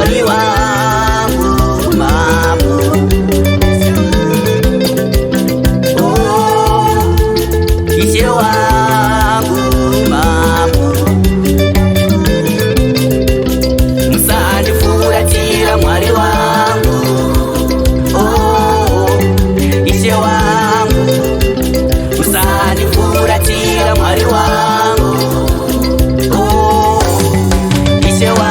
Mwari wangu mambo, Ishe wangu mambo, musandifuratira Mwari wangu, Ishe wangu, musandifuratira Mwari wangu, Ishe wangu.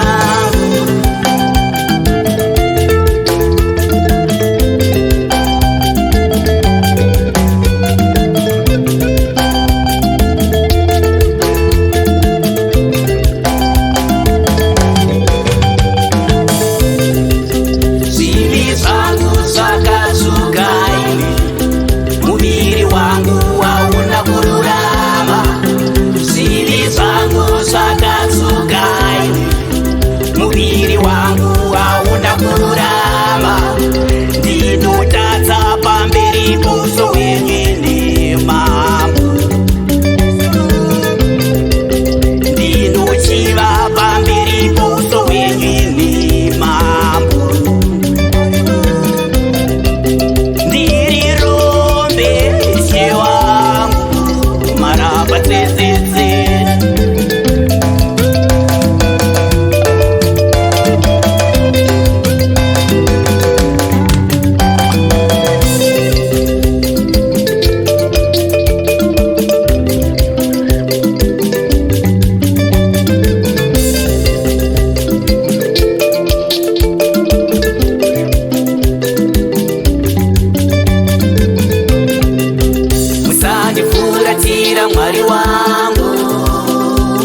Mwari wangu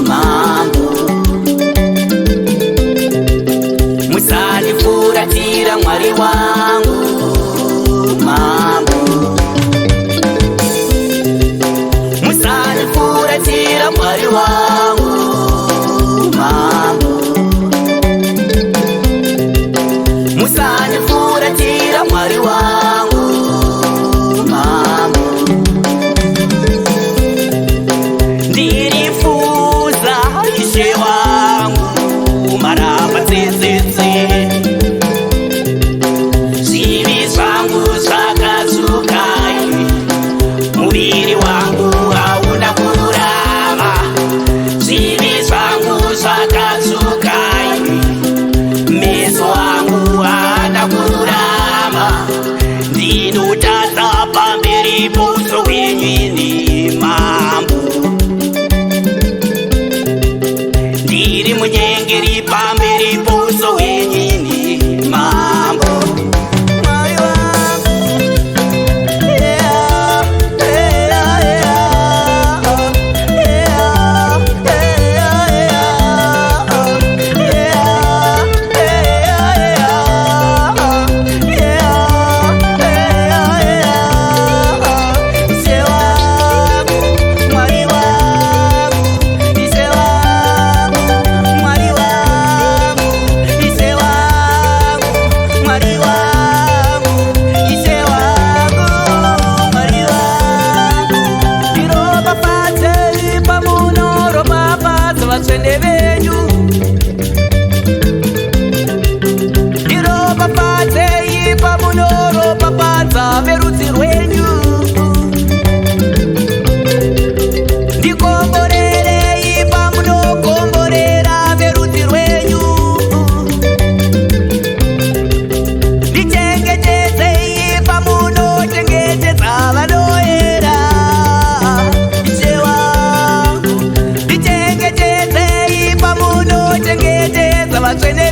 mambo, musandifuratira Mwari wangu mambo, musandifuratira Mwari wangu mambo, musandifuratira Mwari wangu mambo. Ndirifuza Ishe wangu maramba tsetsetse, zvivi zvangu zvakazuka, muviri wangu hauna kururama, zvivi zvangu zvakazuka, meso angu haana kururama, ndinotadza pamberi pouso hwenyu ini mambo, ndiri munyengeri pamberi pouso hwenyu ini mambo. Mwari wangu, yeah, yeah, yeah, yeah, yeah, Ishe wangu, Mwari wangu, Ishe wangu, Mwari wangu, Ishe wangu, Mwari wangu, Ishe wangu, Mwari wangu. Ndiropafadzei pamunoropafadza vatsvene venyu, ndiropafadzei pamunoropafadza verudzi rwenyu, ndikomborerei pamunokomborera verudzi rwenyu, ndichengetedzei pamunochengetedza vanoera. Ishe wangu, ndichengetedzei pamunochengetedza vatsvene